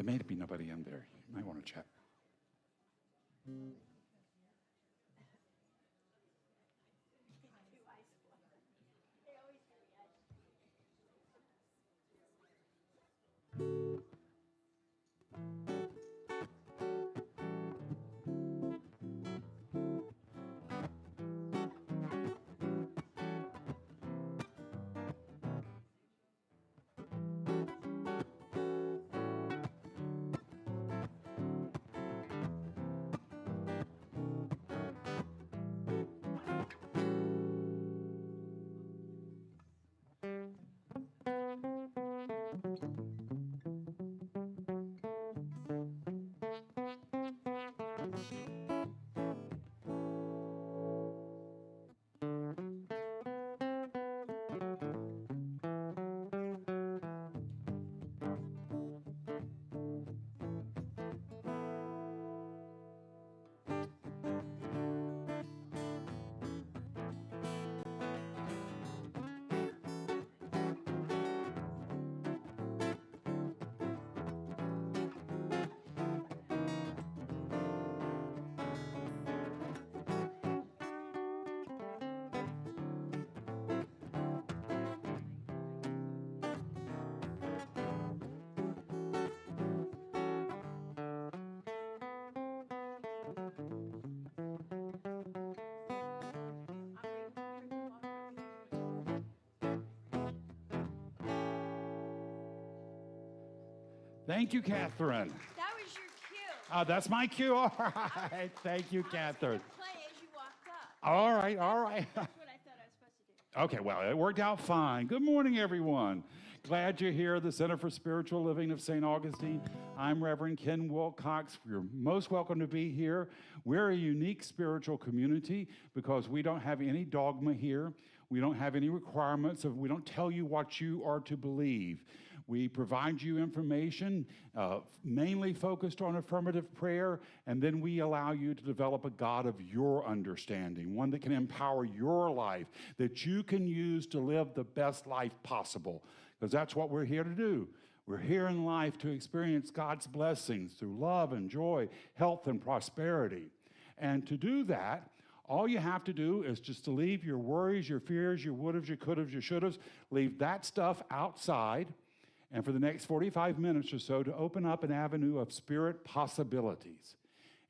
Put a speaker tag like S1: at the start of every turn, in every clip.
S1: There may be nobody in there. You might want to check. Thank you, Catherine.
S2: That was your cue.
S1: That's my cue. All right. Thank you, Catherine.
S2: I was going to play as you walked up.
S1: All right, all right.
S2: That's what I thought I was supposed to do.
S1: Okay, well, it worked out fine. Good morning, everyone. Glad you're here, the Center for Spiritual Living of St. Augustine. I'm Reverend Ken Wilcox. You're most welcome to be here. We're a unique spiritual community because we don't have any dogma here. We don't have any requirements. We don't tell you what you are to believe. We provide you information, mainly focused on affirmative prayer, and then we allow you to develop a God of your understanding, one that can empower your life, that you can use to live the best life possible, because that's what we're here to do. We're here in life to experience God's blessings through love and joy, health and prosperity. And to do that, all you have to do is just to leave your worries, your fears, your would-haves, your could-haves, your should-haves, leave that stuff outside, and for the next 45 minutes or so to open up an avenue of spirit possibilities.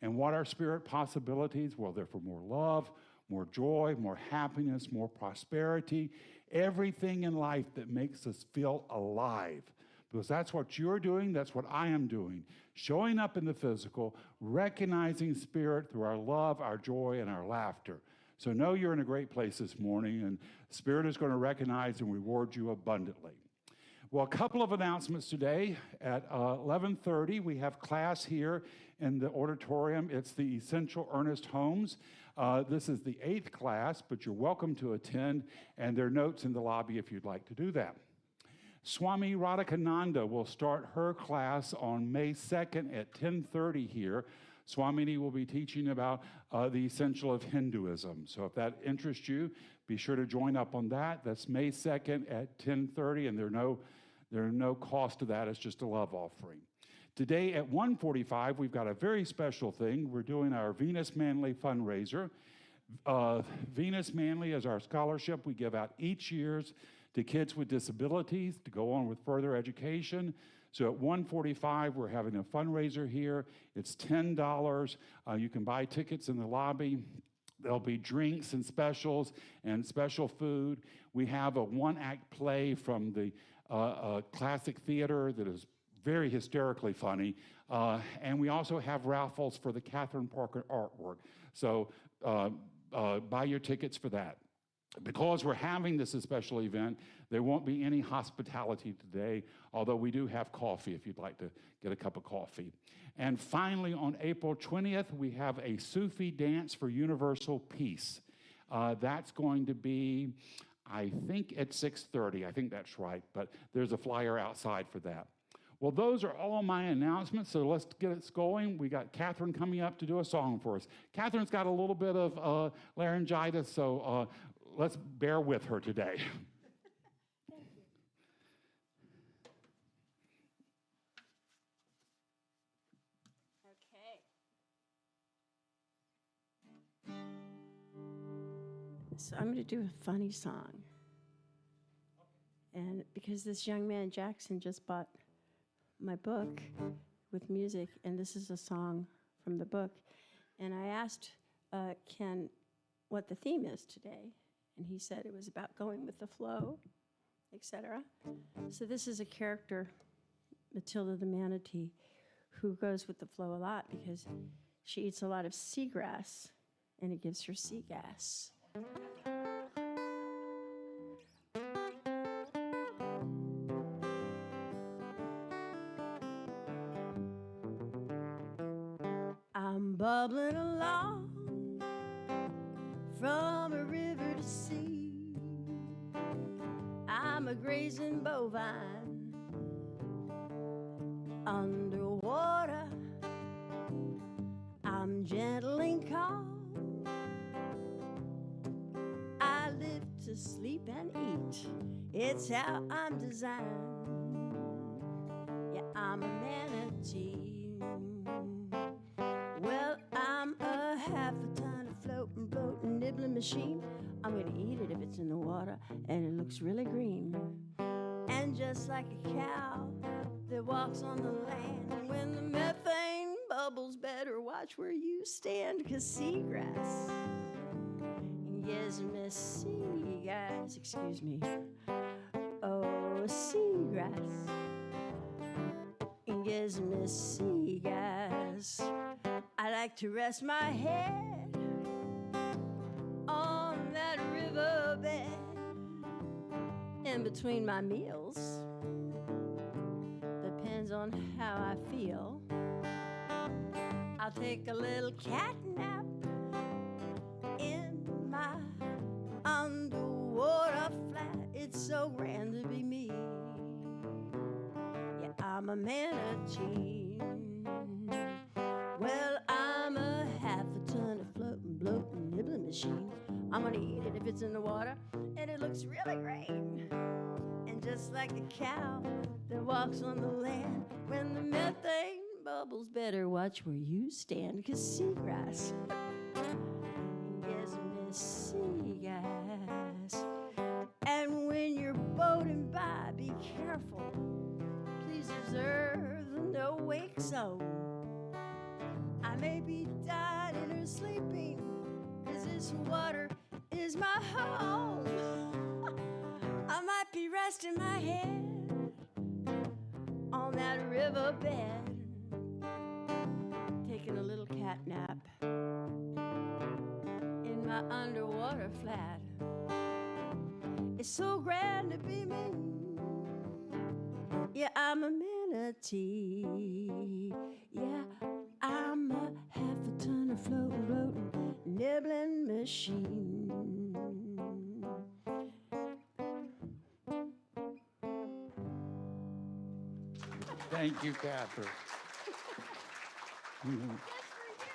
S1: And what are spirit possibilities? Well, they're for more love, more joy, more happiness, more prosperity, everything in life that makes us feel alive. Because that's what you're doing, that's what I am doing. Showing up in the physical, recognizing spirit through our love, our joy, and our laughter. So know you're in a great place this morning, and Spirit is going to recognize and reward you abundantly. Well, a couple of announcements today. At 11:30, we have class here in the auditorium. It's the Essential Earnest Homes. This is the 8th class, but you're welcome to attend, and there are notes in the lobby if you'd like to do that. Swami Radhakananda will start her class on May 2nd at 10:30 here. Swamini will be teaching about the essential of Hinduism. So if that interests you, be sure to join up on that. That's May 2nd at 10:30, and there are no cost to that. It's just a love offering. Today at 1:45, we've got a very special thing. We're doing our Venus Manley fundraiser. Venus Manley is our scholarship we give out each year to kids with disabilities to go on with further education. So at 1:45, we're having a fundraiser here. It's $10. You can buy tickets in the lobby. There'll be drinks and specials and special food. We have a one-act play from the classic theater that is very hysterically funny. And we also have raffles for the Catherine Parker artwork. So buy your tickets for that. Because we're having this special event, there won't be any hospitality today, although we do have coffee if you'd like to get a cup of coffee. And finally, on April 20th, we have a Sufi dance for universal peace. That's going to be, I think, at 6:30. I think that's right, but there's a flyer outside for that. Well, those are all my announcements, so let's get it going. We got Catherine coming up to do a song for us. Catherine's got a little bit of laryngitis, so let's bear with her today.
S2: Thank you. So I'm going to do a funny song. And because this young man, Jackson, just bought my book with music, and this is a song from the book. And I asked Ken what the theme is today, and he said it was about going with the flow, etc. So this is a character, Matilda the manatee, who goes with the flow a lot because she eats a lot of seagrass, and it gives her sea gas. I'm bubbling along from a river to sea. I'm a grazing bovine underwater. I'm gentle and calm. I live to sleep and eat. It's how I'm designed. Yeah, I'm a manatee. Well, I'm a half a ton of floating, bloating, nibbling machine. I'm gonna eat it if it's in the water and it looks really green. And just like a cow that walks on the land, when the methane bubbles, better watch where you stand, 'cause seagrass gives me sea gas. Excuse me. Oh, seagrass gives me sea gas. I like to rest my head on that riverbed in between my meals. Depends on how I feel. I'll take a little cat nap in my underwater flat. It's so grand to be me. Yeah, I'm a manatee. Well, I'm a half a ton of floating, bloating, nibbling machine. I'm gonna eat it if it's in the water and it looks really green. And just like a cow that walks on the land, when the methane bubbles, better watch where you stand, 'cause seagrass gives me sea gas. And when you're boating by, be careful. Please observe the no-wake zone. I may be dying or sleeping, 'cause this water is my home. I might be resting my head on that riverbed, taking a little cat nap in my underwater flat. It's so grand to be me. Yeah, I'm a manatee. Yeah, I'm a half a ton of floating, bloating, nibbling machine.
S1: Thank you, Catherine.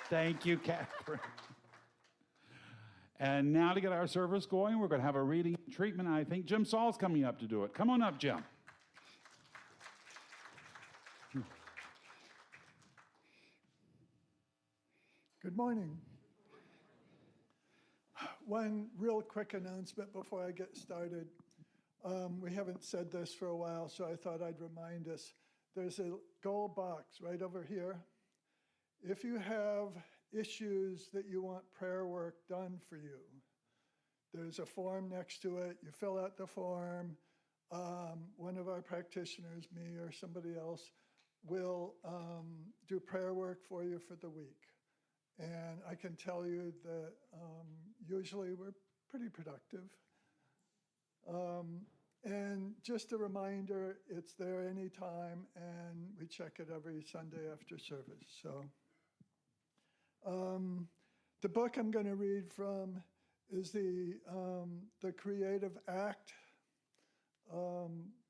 S1: Thank you, Catherine. And now to get our service going, we're going to have a reading treatment. I think Jim Saul's coming up to do it. Come on up, Jim.
S3: Good morning. One real quick announcement before I get started. We haven't said this for a while, so I thought I'd remind us. There's a gold box right over here. If you have issues that you want prayer work done for you, there's a form next to it. You fill out the form. One of our practitioners, me or somebody else, will do prayer work for you for the week. And I can tell you that usually we're pretty productive. And just a reminder, it's there anytime, and we check it every Sunday after service. So the book I'm going to read from is the Creative Act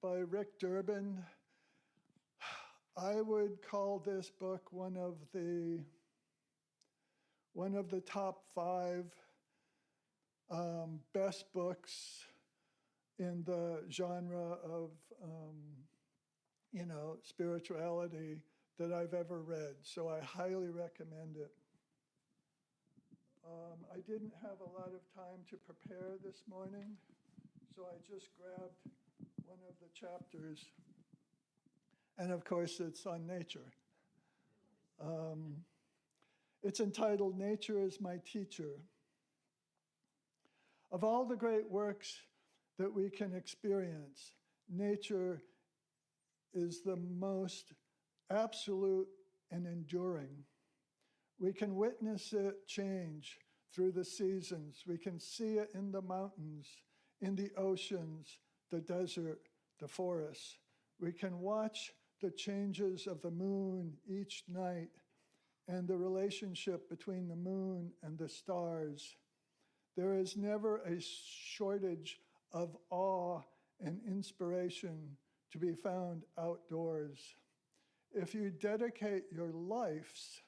S3: by Rick Durbin. I would call this book one of the top 5 best books in the genre of, spirituality that I've ever read. So I highly recommend it. I didn't have a lot of time to prepare this morning, so I just grabbed one of the chapters. And of course, it's on nature. It's entitled, Nature is My Teacher. Of all the great works that we can experience, nature is the most absolute and enduring. We can witness it change through the seasons. We can see it in the mountains, in the oceans, the desert, the forests. We can watch the changes of the moon each night and the relationship between the moon and the stars. There is never a shortage of awe and inspiration to be found outdoors. If you dedicate your lives,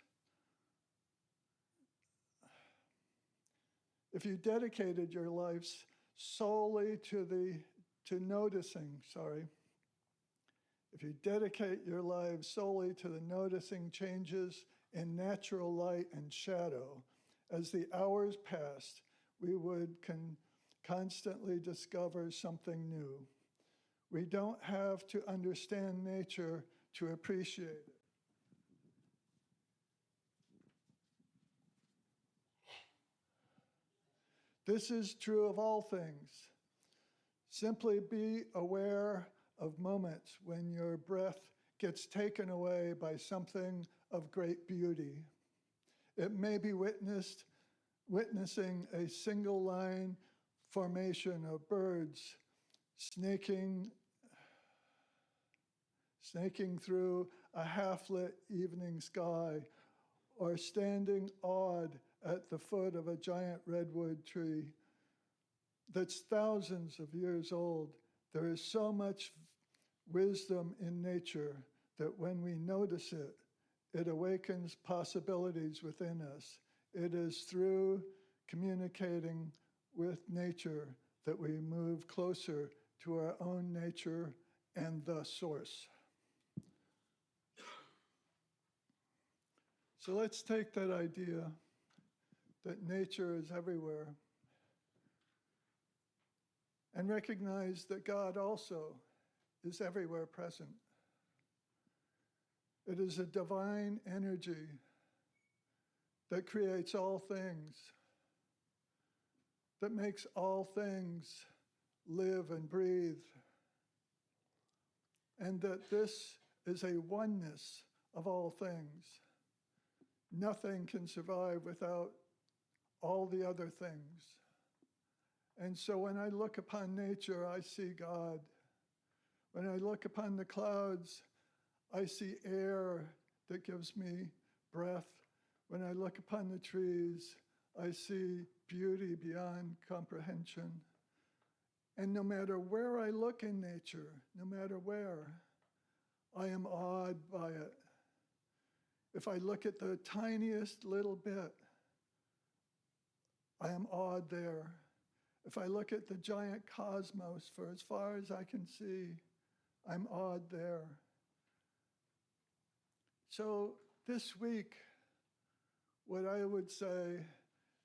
S3: if you dedicated your lives solely to noticing, if you dedicate your lives solely to the noticing changes in natural light and shadow, as the hours passed, we would constantly discover something new. We don't have to understand nature to appreciate it. This is true of all things. Simply be aware of moments when your breath gets taken away by something of great beauty. It may be witnessing a single line formation of birds snaking through a half-lit evening sky, or standing awed at the foot of a giant redwood tree that's thousands of years old. There is so much wisdom in nature that when we notice it, it awakens possibilities within us. It is through communicating with nature that we move closer to our own nature and the source. So let's take that idea that nature is everywhere and recognize that God also is everywhere present. It is a divine energy that creates all things, that makes all things live and breathe, and that this is a oneness of all things. Nothing can survive without all the other things. And so when I look upon nature, I see God. When I look upon the clouds, I see air that gives me breath. When I look upon the trees, I see beauty beyond comprehension. And no matter where I look in nature, no matter where, I am awed by it. If I look at the tiniest little bit, I am awed there. If I look at the giant cosmos for as far as I can see, I'm awed there. So this week, what I would say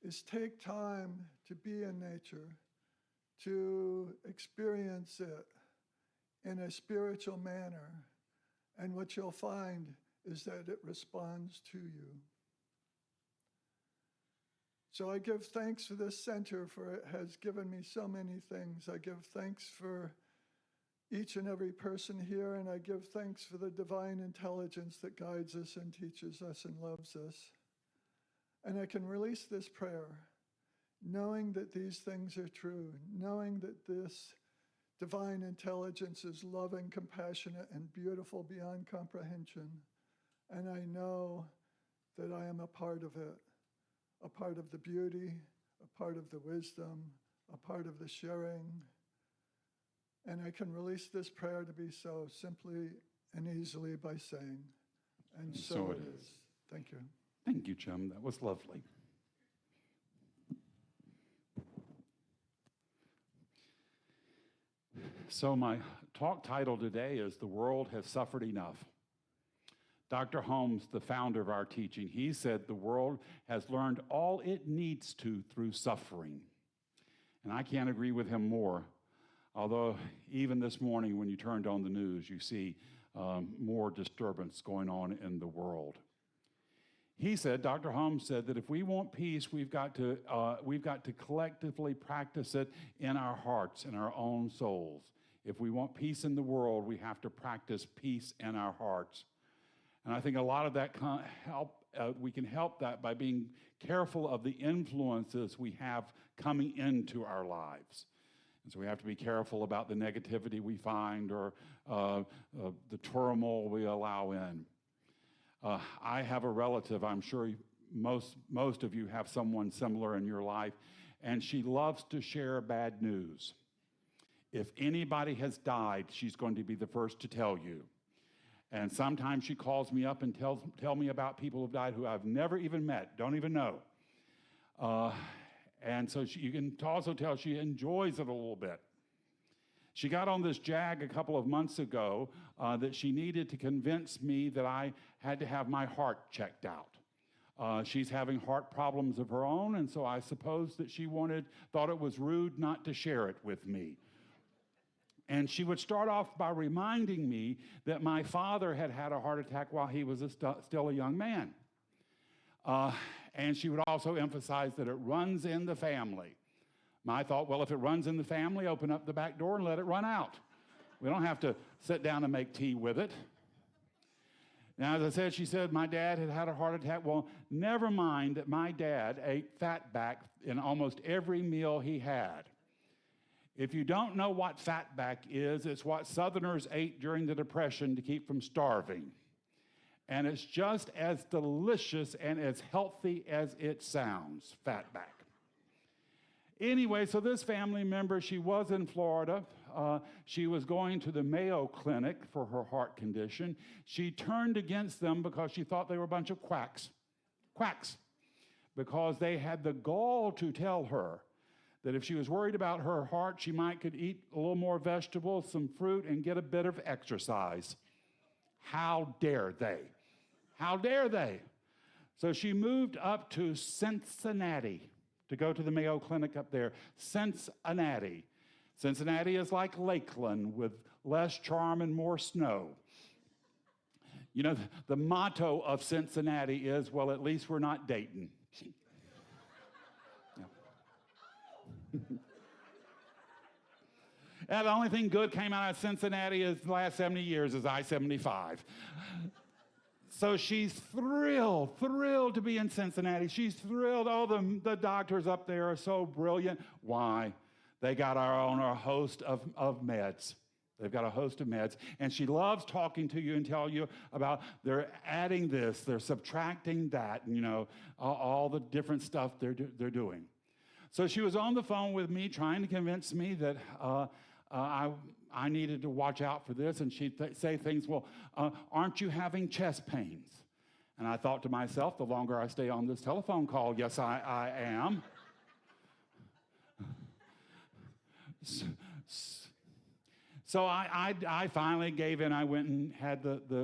S3: is take time to be in nature, to experience it in a spiritual manner. And what you'll find is that it responds to you. So I give thanks for this center, for it has given me so many things. I give thanks for each and every person here, and I give thanks for the divine intelligence that guides us and teaches us and loves us. And I can release this prayer, knowing that these things are true, knowing that this divine intelligence is loving, compassionate, and beautiful beyond comprehension. And I know that I am a part of it, a part of the beauty, a part of the wisdom, a part of the sharing. And I can release this prayer to be so simply and easily by saying, and so it is. Thank you.
S1: Thank you, Jim. That was lovely. So my talk title today is The World Has Suffered Enough. Dr. Holmes, the founder of our teaching, he said the world has learned all it needs to through suffering. And I can't agree with him more. Although even this morning when you turned on the news, you see more disturbance going on in the world. He said, Dr. Holmes said that if we want peace, we've got to collectively practice it in our hearts, in our own souls. If we want peace in the world, we have to practice peace in our hearts. And I think a lot of that we can help that by being careful of the influences we have coming into our lives. And so we have to be careful about the negativity we find or the turmoil we allow in. I have a relative, I'm sure most of you have someone similar in your life, and she loves to share bad news. If anybody has died, she's going to be the first to tell you. And sometimes she calls me up and tell me about people who've died who I've never even met, don't even know. And so you can also tell she enjoys it a little bit. She got on this jag a couple of months ago that she needed to convince me that I had to have my heart checked out. She's having heart problems of her own, and so I suppose that she thought it was rude not to share it with me. And she would start off by reminding me that my father had had a heart attack while he was still a young man. And she would also emphasize that it runs in the family. I thought, well, if it runs in the family, open up the back door and let it run out. We don't have to sit down and make tea with it. Now, as I said, she said my dad had had a heart attack. Well, never mind that my dad ate fatback in almost every meal he had. If you don't know what fatback is, it's what Southerners ate during the Depression to keep from starving. And it's just as delicious and as healthy as it sounds, fatback. Anyway, so this family member, she was in Florida. She was going to the Mayo Clinic for her heart condition. She turned against them because she thought they were a bunch of quacks. Quacks. Because they had the gall to tell her that if she was worried about her heart, she could eat a little more vegetables, some fruit, and get a bit of exercise. How dare they? How dare they? So she moved up to Cincinnati to go to the Mayo Clinic up there. Cincinnati. Cincinnati is like Lakeland with less charm and more snow. You know, the motto of Cincinnati is, well, at least we're not Dayton. The only thing good came out of Cincinnati is the last 70 years is I-75. So she's thrilled to be in Cincinnati. She's thrilled. Oh, the doctors up there are so brilliant. Why? They got a host of meds. They've got a host of meds. And she loves talking to you and tell you about they're adding this, they're subtracting that, and, you know, all the different stuff they're doing. So she was on the phone with me trying to convince me that I needed to watch out for this, and she'd say things, well, aren't you having chest pains? And I thought to myself, the longer I stay on this telephone call, yes, I am. So I finally gave in. I went and had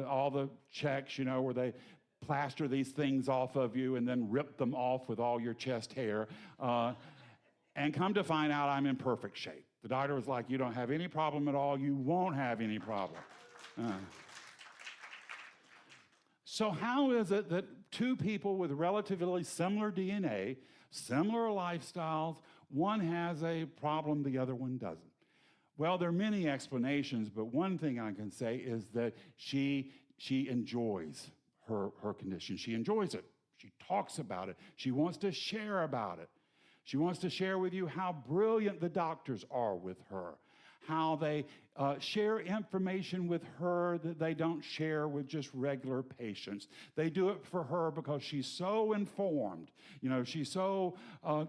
S1: all the checks, you know, where they plaster these things off of you and then rip them off with all your chest hair. And come to find out I'm in perfect shape. The doctor was like, you don't have any problem at all. You won't have any problem. So how is it that two people with relatively similar DNA, similar lifestyles, one has a problem, the other one doesn't? Well, there are many explanations, but one thing I can say is that she enjoys her condition. She enjoys it. She talks about it. She wants to share about it. She wants to share with you how brilliant the doctors are with her, how they share information with her that they don't share with just regular patients. They do it for her because she's so informed. You know, she's so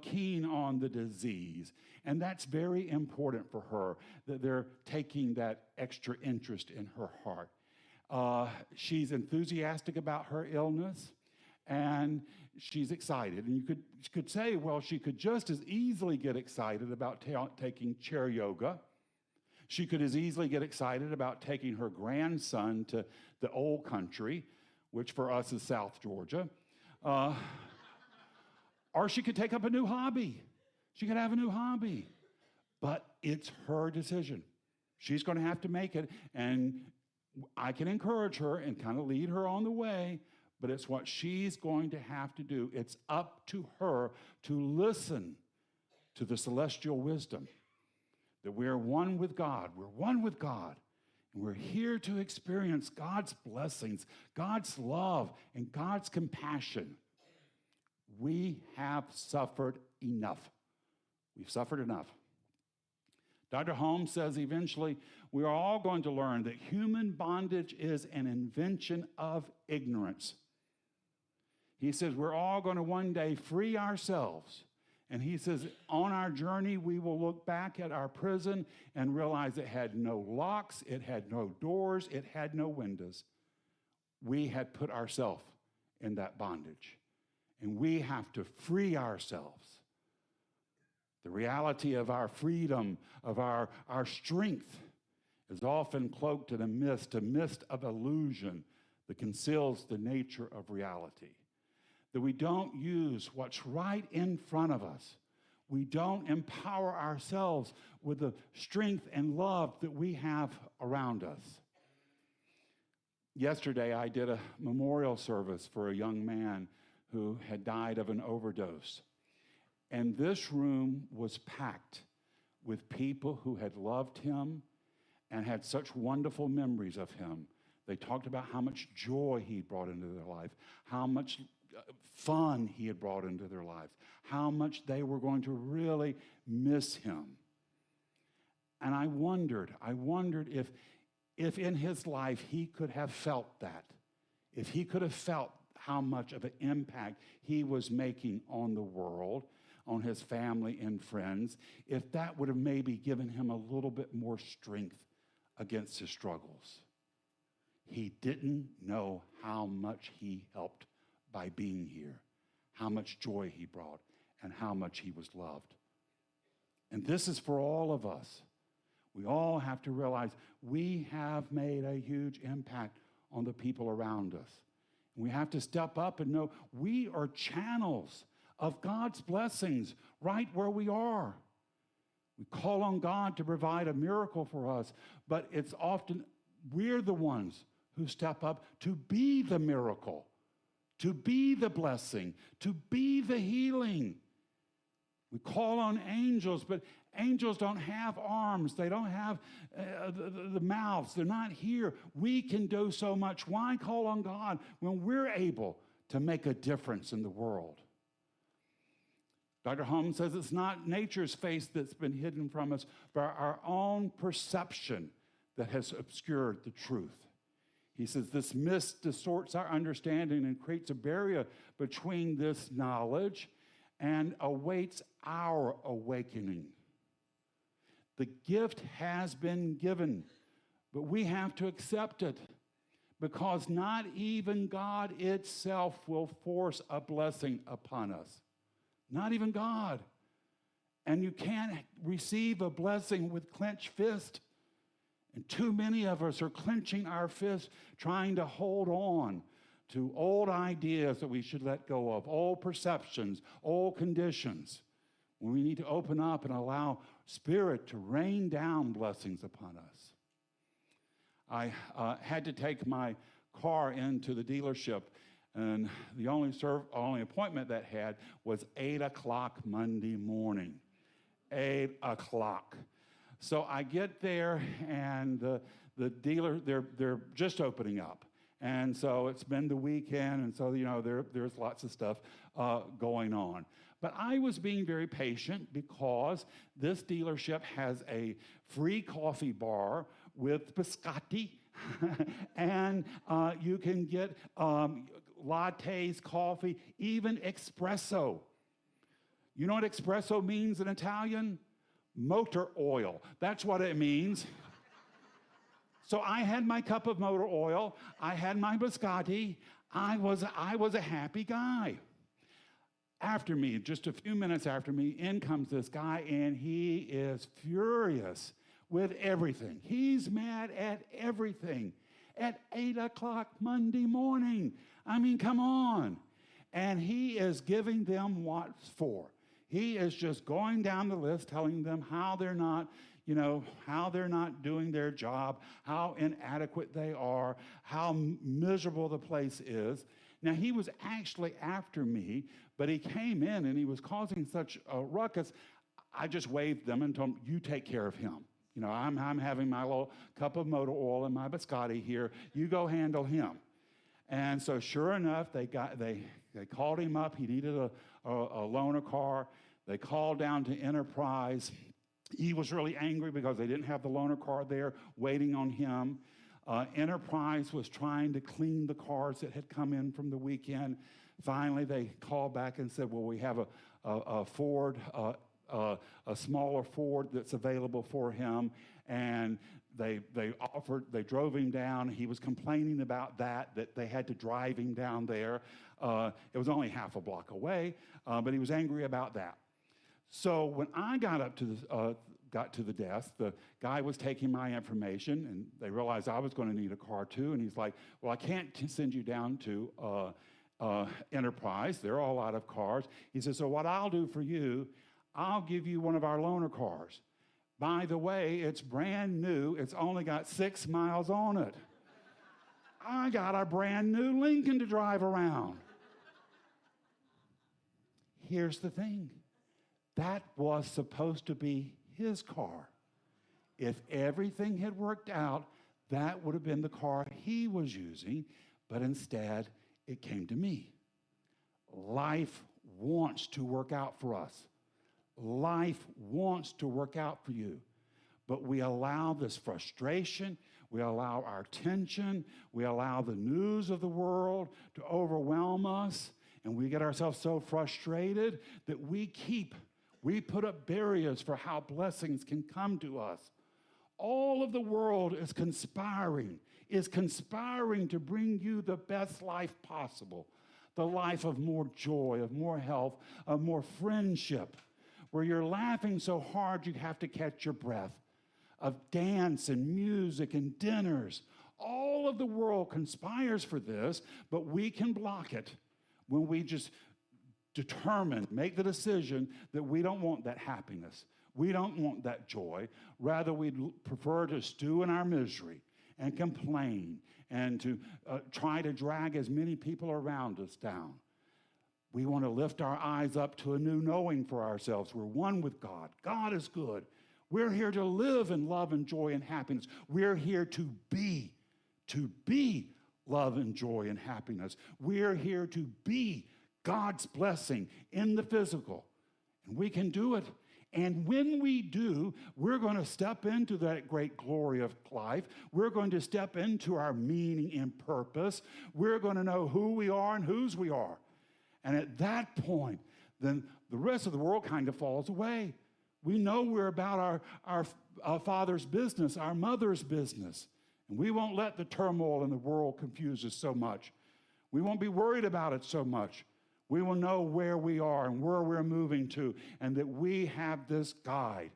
S1: keen on the disease. And that's very important for her, that they're taking that extra interest in her heart. She's enthusiastic about her illness, and she's excited. And you could say, well, she could just as easily get excited about taking chair yoga. She could as easily get excited about taking her grandson to the old country, which for us is South Georgia. Or she could take up a new hobby. She could have a new hobby. But it's her decision. She's going to have to make it, and I can encourage her and kind of lead her on the way, but it's what she's going to have to do. It's up to her to listen to the celestial wisdom that we're one with God. We're one with God. And we're here to experience God's blessings, God's love, and God's compassion. We have suffered enough. We've suffered enough. Dr. Holmes says eventually we are all going to learn that human bondage is an invention of ignorance. He says we're all going to one day free ourselves. And he says on our journey, we will look back at our prison and realize it had no locks, it had no doors, it had no windows. We had put ourselves in that bondage. And we have to free ourselves. The reality of our freedom, of our strength, is often cloaked in a mist of illusion that conceals the nature of reality. That we don't use what's right in front of us. We don't empower ourselves with the strength and love that we have around us. Yesterday, I did a memorial service for a young man who had died of an overdose. And this room was packed with people who had loved him and had such wonderful memories of him. They talked about how much joy he brought into their life, how much fun he had brought into their lives, how much they were going to really miss him. And I wondered if in his life he could have felt that, if he could have felt how much of an impact he was making on the world, on his family and friends, if that would have maybe given him a little bit more strength against his struggles. He didn't know how much he helped by being here, how much joy he brought, and how much he was loved. And this is for all of us. We all have to realize we have made a huge impact on the people around us. We have to step up and know we are channels of God's blessings right where we are. We call on God to provide a miracle for us, but it's often we're the ones who step up to be the miracle, to be the blessing, to be the healing. We call on angels, but angels don't have arms. They don't have the mouths. They're not here. We can do so much. Why call on God when we're able to make a difference in the world? Dr. Holmes says it's not nature's face that's been hidden from us, but our own perception that has obscured the truth. He says this mist distorts our understanding and creates a barrier between this knowledge and awaits our awakening. The gift has been given, but we have to accept it because not even God itself will force a blessing upon us. Not even God. And you can't receive a blessing with clenched fist. And too many of us are clenching our fists, trying to hold on to old ideas that we should let go of, old perceptions, old conditions. When we need to open up and allow Spirit to rain down blessings upon us. I had to take my car into the dealership, and the only appointment that had was 8 o'clock Monday morning. 8 o'clock. So I get there, and the dealer, they're just opening up. And so it's been the weekend, and so, there's lots of stuff going on. But I was being very patient because this dealership has a free coffee bar with biscotti, and you can get lattes, coffee, even espresso. You know what espresso means in Italian? Motor oil. That's what it means. So I had my cup of motor oil. I had my biscotti. I was a happy guy. After me, just a few minutes after me, in comes this guy, and he is furious with everything. He's mad at everything. At 8 o'clock Monday morning, I mean, come on. And he is giving them what's for. He is just going down the list, telling them how they're not, how they're not doing their job, how inadequate they are, how miserable the place is. Now, he was actually after me, but he came in and he was causing such a ruckus. I just waved them and told him, you take care of him. I'm having my little cup of motor oil and my biscotti here. You go handle him. And so sure enough, they called him up. He needed a loaner car. They called down to Enterprise. He was really angry because they didn't have the loaner car there waiting on him. Enterprise was trying to clean the cars that had come in from the weekend. Finally, they called back and said, well, we have a Ford, a smaller Ford that's available for him. And they drove him down. He was complaining about that they had to drive him down there. It was only half a block away, but he was angry about that. So when I got to the desk, the guy was taking my information, and they realized I was going to need a car too. And he's like, well, I can't send you down to Enterprise. They're all out of cars. He says, so what I'll do for you, I'll give you one of our loaner cars. By the way, it's brand new. It's only got 6 miles on it. I got a brand new Lincoln to drive around. Here's the thing. That was supposed to be his car. If everything had worked out, that would have been the car he was using, but instead, it came to me. Life wants to work out for us. Life wants to work out for you. But we allow this frustration, we allow our tension, we allow the news of the world to overwhelm us, and we get ourselves so frustrated that we put up barriers for how blessings can come to us. All of the world is conspiring to bring you the best life possible, the life of more joy, of more health, of more friendship, where you're laughing so hard you have to catch your breath, of dance and music and dinners. All of the world conspires for this, but we can block it when we just make the decision that we don't want that happiness. We don't want that joy. Rather, we'd prefer to stew in our misery and complain and to try to drag as many people around us down. We want to lift our eyes up to a new knowing for ourselves. We're one with God. God is good. We're here to live in love and joy and happiness. We're here to be love and joy and happiness. We're here to be God's blessing in the physical. And we can do it. And when we do, we're going to step into that great glory of life. We're going to step into our meaning and purpose. We're going to know who we are and whose we are. And at that point, then the rest of the world kind of falls away. We know we're about our Father's business, our mother's business. And we won't let the turmoil in the world confuse us so much. We won't be worried about it so much. We will know where we are and where we're moving to, and that we have this guide,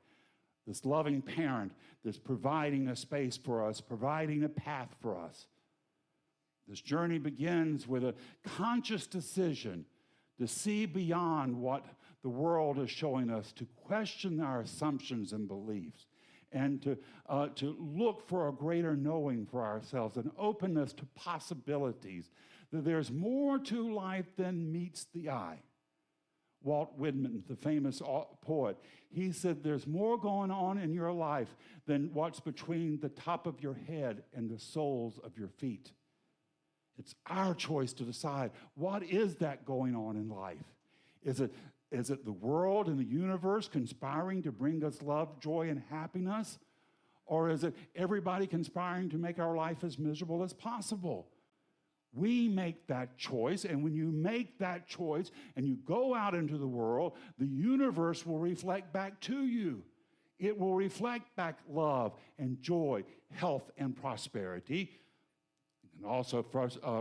S1: this loving parent that's providing a space for us, providing a path for us. This journey begins with a conscious decision to see beyond what the world is showing us, to question our assumptions and beliefs, and to look for a greater knowing for ourselves, an openness to possibilities, that there's more to life than meets the eye. Walt Whitman, the famous poet, he said there's more going on in your life than what's between the top of your head and the soles of your feet. It's our choice to decide, what is that going on in life? Is it the world and the universe conspiring to bring us love, joy, and happiness? Or is it everybody conspiring to make our life as miserable as possible? We make that choice, and when you make that choice and you go out into the world, the universe will reflect back to you. It will reflect back love and joy, health and prosperity. It can also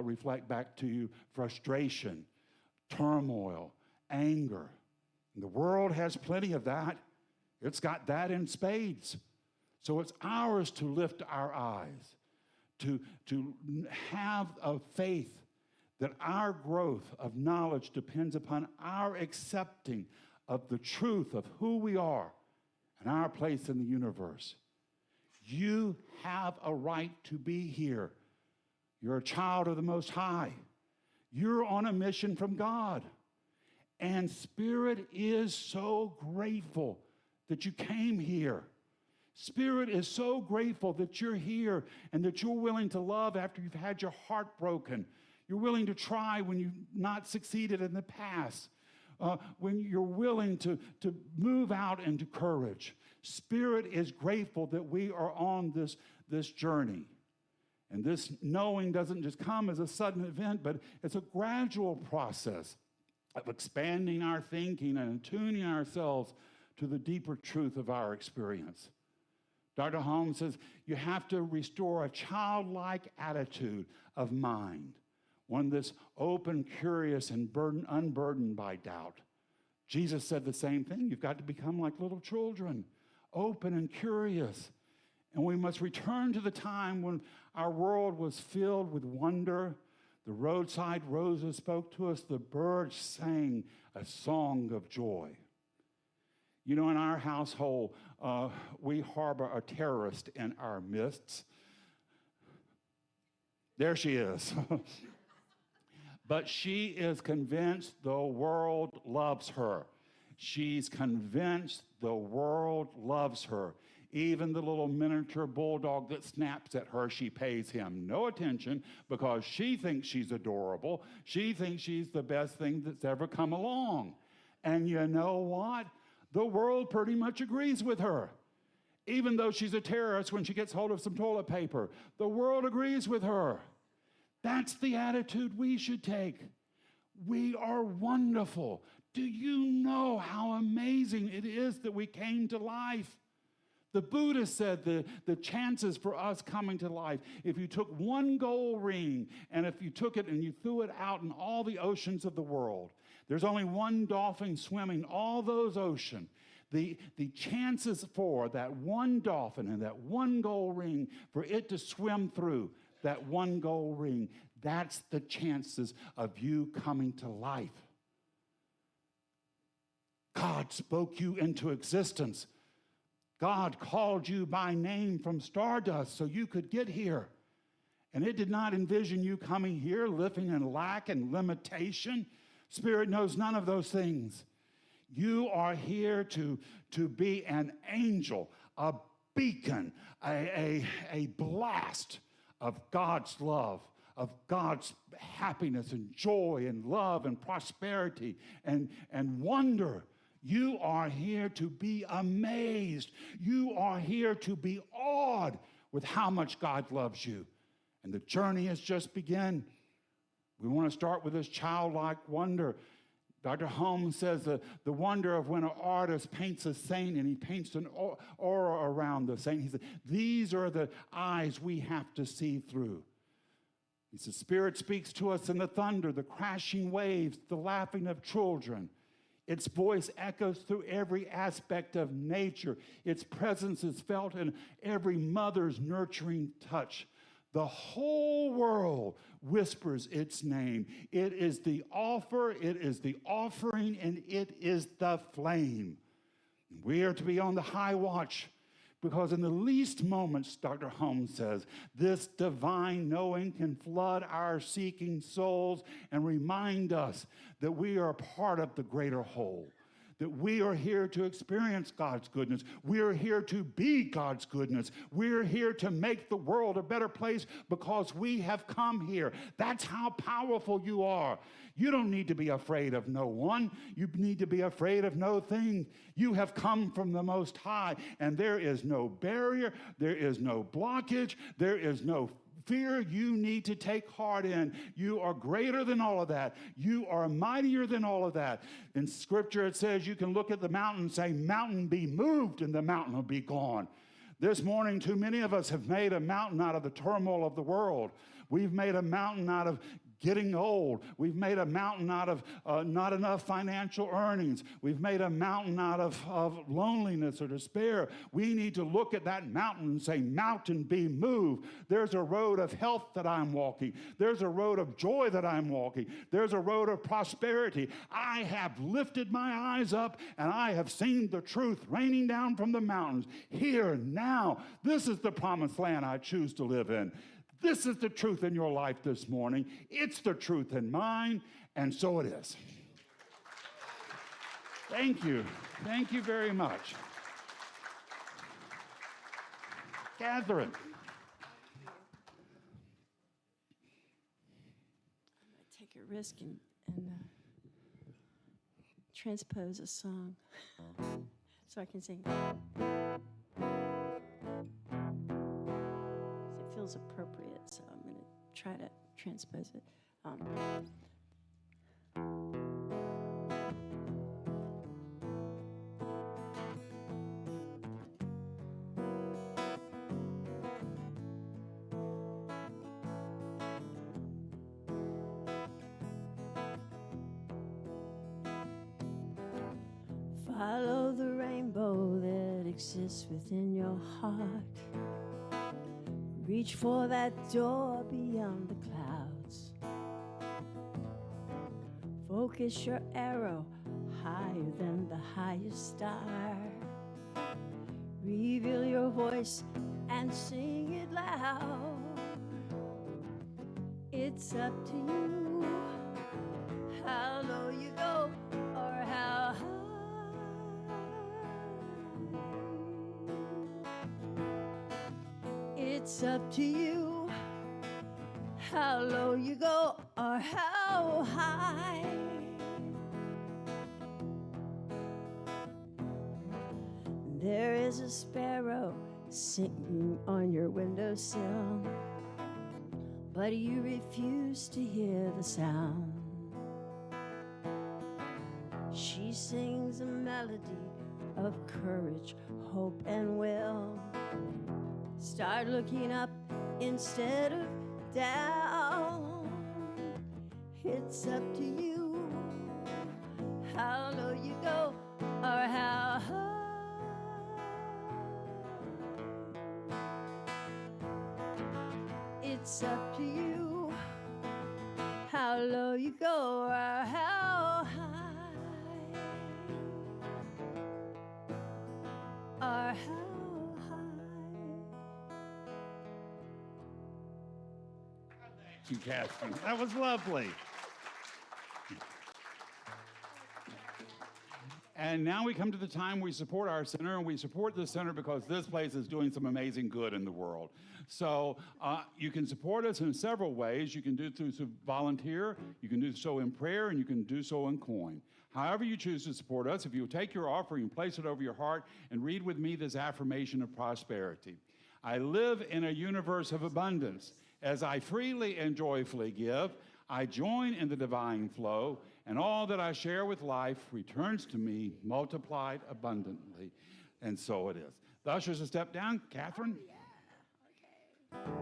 S1: reflect back to you frustration, turmoil, anger. And the world has plenty of that. It's got that in spades. So it's ours to lift our eyes, to have a faith that our growth of knowledge depends upon our accepting of the truth of who we are and our place in the universe. You have a right to be here. You're a child of the Most High. You're on a mission from God. And Spirit is so grateful that you came here. Spirit is so grateful that you're here and that you're willing to love after you've had your heart broken. You're willing to try when you've not succeeded in the past. When you're willing to move out into courage. Spirit is grateful that we are on this journey. And this knowing doesn't just come as a sudden event, but it's a gradual process of expanding our thinking and attuning ourselves to the deeper truth of our experience. Dr. Holmes says you have to restore a childlike attitude of mind, one that's open, curious, and unburdened by doubt. Jesus said the same thing. You've got to become like little children, open and curious. And we must return to the time when our world was filled with wonder. The roadside roses spoke to us. The birds sang a song of joy. You know, in our household, we harbor a terrorist in our midst. There she is. But she is convinced the world loves her. She's convinced the world loves her. Even the little miniature bulldog that snaps at her, she pays him no attention because she thinks she's adorable. She thinks she's the best thing that's ever come along. And you know what? The world pretty much agrees with her. Even though she's a terrorist when she gets hold of some toilet paper, the world agrees with her. That's the attitude we should take. We are wonderful. Do you know how amazing it is that we came to life? The Buddha said the chances for us coming to life, if you took one gold ring and if you took it and you threw it out in all the oceans of the world, there's only one dolphin swimming all those oceans. The chances for that one dolphin and that one gold ring, for it to swim through that one gold ring, that's the chances of you coming to life. God spoke you into existence. God called you by name from stardust so you could get here. And it did not envision you coming here living in lack and limitation. Spirit knows none of those things. You are here to be an angel, a beacon, a blast of God's love, of God's happiness and joy and love and prosperity and wonder. You are here to be amazed. You are here to be awed with how much God loves you. And the journey has just begun. We want to start with this childlike wonder. Dr. Holmes says the wonder of when an artist paints a saint and he paints an aura around the saint. He said, these are the eyes we have to see through. He says, Spirit speaks to us in the thunder, the crashing waves, the laughing of children. Its voice echoes through every aspect of nature. Its presence is felt in every mother's nurturing touch. The whole world whispers its name. It is the offer, it is the offering, and it is the flame. We are to be on the high watch because in the least moments, Dr. Holmes says, this divine knowing can flood our seeking souls and remind us that we are part of the greater whole, that we are here to experience God's goodness. We are here to be God's goodness. We're here to make the world a better place because we have come here. That's how powerful you are. You don't need to be afraid of no one. You need to be afraid of no thing. You have come from the Most High, and there is no barrier. There is no blockage. There is no fear you need to take heart in. You are greater than all of that. You are mightier than all of that. In Scripture, it says you can look at the mountain and say, mountain be moved, and the mountain will be gone. This morning, too many of us have made a mountain out of the turmoil of the world. We've made a mountain out of getting old. We've made a mountain out of not enough financial earnings. We've made a mountain out of loneliness or despair. We need to look at that mountain and say, mountain, be moved. There's a road of health that I'm walking. There's a road of joy that I'm walking. There's a road of prosperity. I have lifted my eyes up and I have seen the truth raining down from the mountains. Here, now, this is the promised land I choose to live in. This is the truth in your life this morning. It's the truth in mine, and so it is. Thank you. Thank you very much. Catherine.
S2: Take a risk and transpose a song so I can sing. It feels appropriate, so I'm going to try to transpose it. Follow the rainbow that exists within your heart. Reach for that door beyond the clouds. Focus your arrow higher than the highest star. Reveal your voice and sing it loud. It's up to you how low you go or how high. It's up to you how low you go or how high. There is a sparrow singing on your windowsill, but you refuse to hear the sound. She sings a melody of courage, hope, and will. Start looking up instead of down. It's up to you how low you go or how high. It's up to you how low you go or how high. Or how
S1: Thank you, Catherine. That was lovely. And now we come to the time we support our center, and we support this center because this place is doing some amazing good in the world. So you can support us in several ways. You can do it through volunteer, you can do so in prayer, and you can do so in coin. However you choose to support us, if you'll take your offering and place it over your heart and read with me this affirmation of prosperity. I live in a universe of abundance. As I freely and joyfully give, I join in the divine flow, and all that I share with life returns to me multiplied abundantly. And so it is. The ushers will step down. Catherine?
S2: yeah. Okay.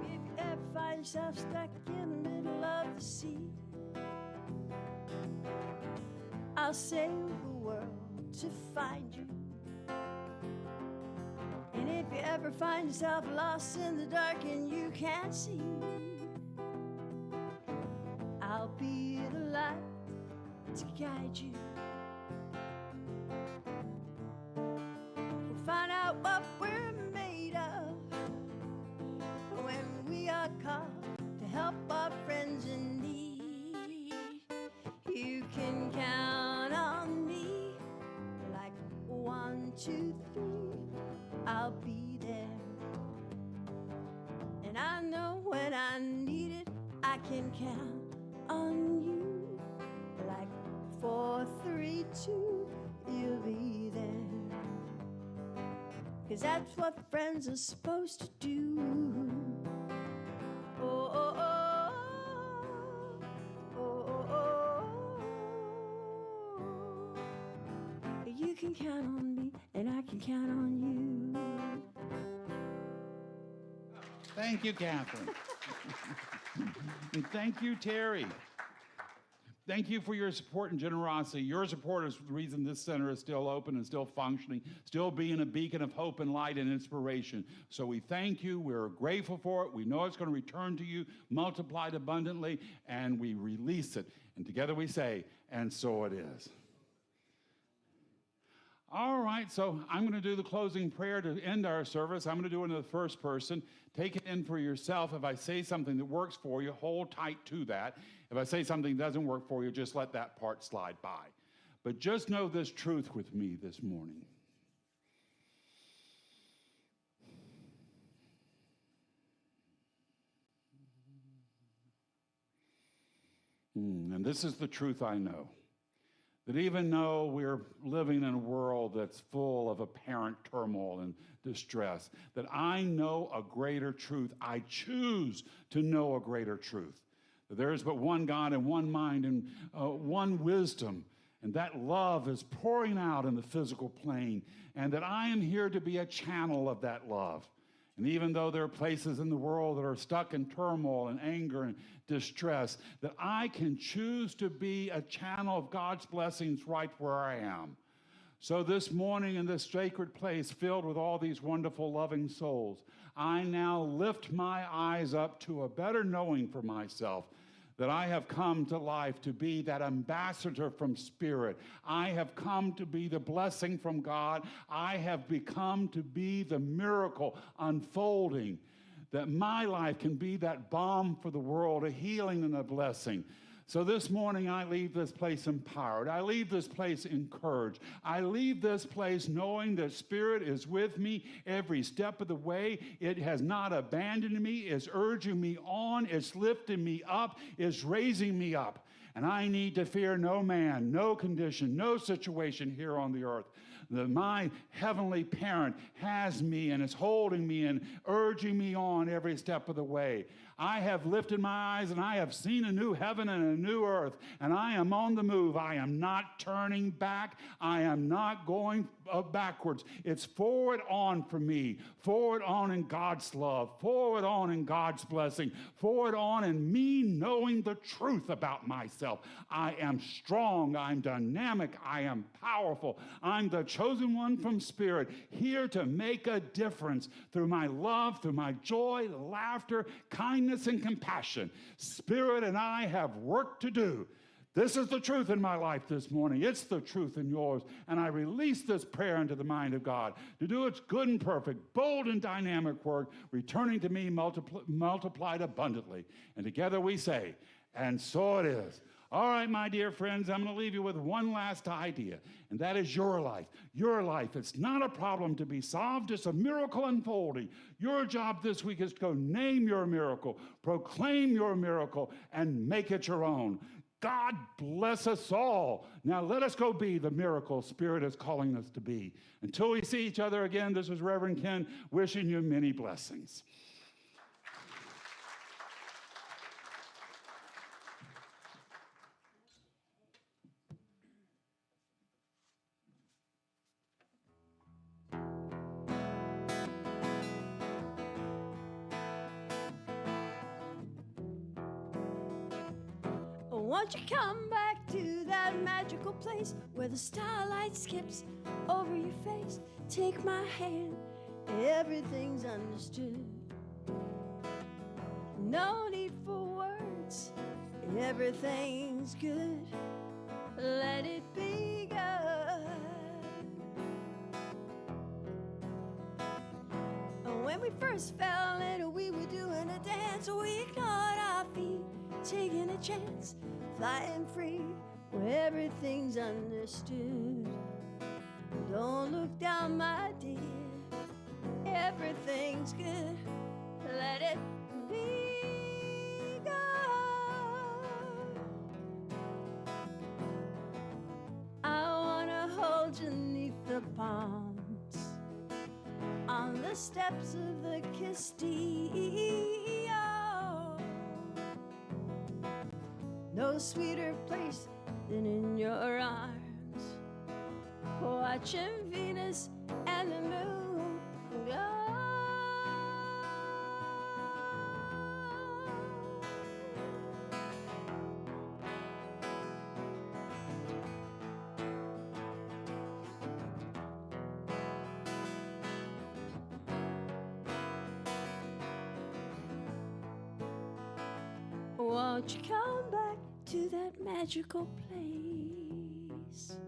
S2: If you ever find yourself stuck in the middle of the sea, I'll sail the world to find you. And if you ever find yourself lost in the dark and you can't see, I'll be the light to guide you. We'll find out what we're made of when we are called to help our friends in need. You can count on me like 1, 2, 3. I'll be there. And I know when I need it, I can count on you. Like 4, 3, 2, you'll be there. 'Cause that's what friends are supposed to do. Oh, oh, oh, oh, oh, oh. can count on me, and I can count on you.
S1: Thank you, Catherine. And thank you, Terry. Thank you for your support and generosity. Your support is the reason this center is still open and still functioning, still being a beacon of hope and light and inspiration. So we thank you. We're grateful for it. We know it's going to return to you, multiplied abundantly, and we release it. And together we say, and so it is. All right, so I'm going to do the closing prayer to end our service. I'm going to do it in the first person. Take it in for yourself. If I say something that works for you, hold tight to that. If I say something that doesn't work for you, just let that part slide by. But just know this truth with me this morning. And this is the truth I know. That even though we're living in a world that's full of apparent turmoil and distress, that I know a greater truth. I choose to know a greater truth. That there is but one God and one mind and one wisdom, and that love is pouring out in the physical plane, and that I am here to be a channel of that love. And even though there are places in the world that are stuck in turmoil and anger and distress, that I can choose to be a channel of God's blessings right where I am. So this morning in this sacred place filled with all these wonderful, loving souls, I now lift my eyes up to a better knowing for myself, that I have come to life to be that ambassador from Spirit. I have come to be the blessing from God. I have become to be the miracle unfolding, that my life can be that balm for the world, a healing and a blessing. So this morning, I leave this place empowered. I leave this place encouraged. I leave this place knowing that Spirit is with me every step of the way. It has not abandoned me. It's urging me on. It's lifting me up. It's raising me up. And I need to fear no man, no condition, no situation here on the earth. That my heavenly parent has me and is holding me and urging me on every step of the way. I have lifted my eyes and I have seen a new heaven and a new earth, and I am on the move. I am not turning back. I am not going backwards. It's forward on for me, forward on in God's love, forward on in God's blessing, forward on in me knowing the truth about myself. I am strong. I'm dynamic. I am powerful. I'm the chosen one from Spirit, here to make a difference through my love, through my joy, laughter, kindness, and compassion. Spirit and I have work to do. This is the truth in my life this morning. It's the truth in yours. And I release this prayer into the mind of God to do its good and perfect, bold and dynamic work, returning to me multiplied abundantly. And together we say, and so it is. All right, my dear friends, I'm going to leave you with one last idea, and that is your life. Your life. It's not a problem to be solved. It's a miracle unfolding. Your job this week is to go name your miracle, proclaim your miracle, and make it your own. God bless us all. Now let us go be the miracle Spirit is calling us to be. Until we see each other again, this is Reverend Ken wishing you many blessings.
S2: Won't you come back to that magical place where the starlight skips over your face? Take my hand, everything's understood. No need for words, everything's good. Let it be good. When we first fell in, we were doing a dance. We ignored our feet, taking a chance, flying free where everything's understood. Don't look down, my dear, everything's good. Let it be good. I wanna hold you 'neath the palms on the steps of the Castillo. No sweeter place than in your arms. watching Venus and the moon go. Won't you come back to that magical place